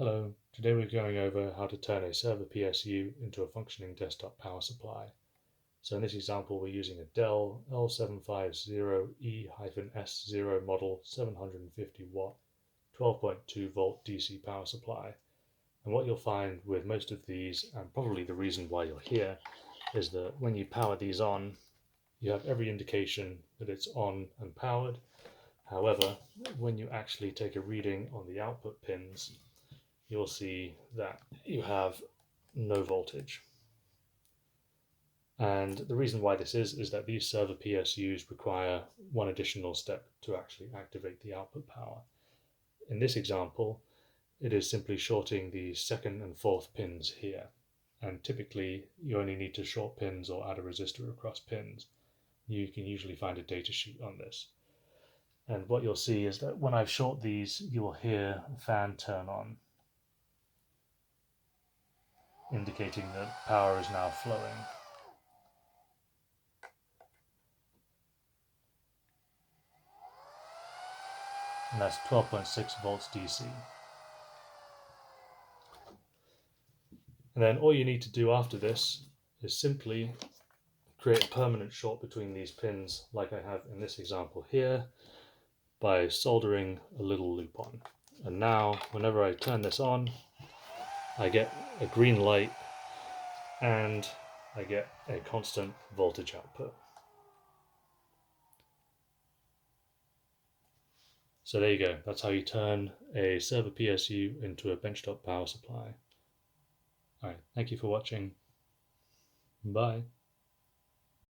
Hello, today we're going over how to turn a server PSU into a functioning desktop power supply. So in this example we're using a Dell L750E-S0 model 750 watt 12.2 volt DC power supply. And what you'll find with most of these, and probably the reason why you're here, is that when you power these on, you have every indication that it's on and powered. However, when you actually take a reading on the output pins, you'll see that you have no voltage. And the reason why this is that these server PSUs require one additional step to actually activate the output power. In this example, it is simply shorting the second and fourth pins here. And typically, you only need to short pins or add a resistor across pins. You can usually find a data sheet on this. And what you'll see is that when I short these, you will hear a fan turn on, indicating that power is now flowing. And that's 12.6 volts DC. And then all you need to do after this is simply create a permanent short between these pins, like I have in this example here, by soldering a little loop on. And now whenever I turn this on, I get a green light and I get a constant voltage output. So there you go, that's how you turn a server PSU into a benchtop power supply. Alright, thank you for watching. Bye.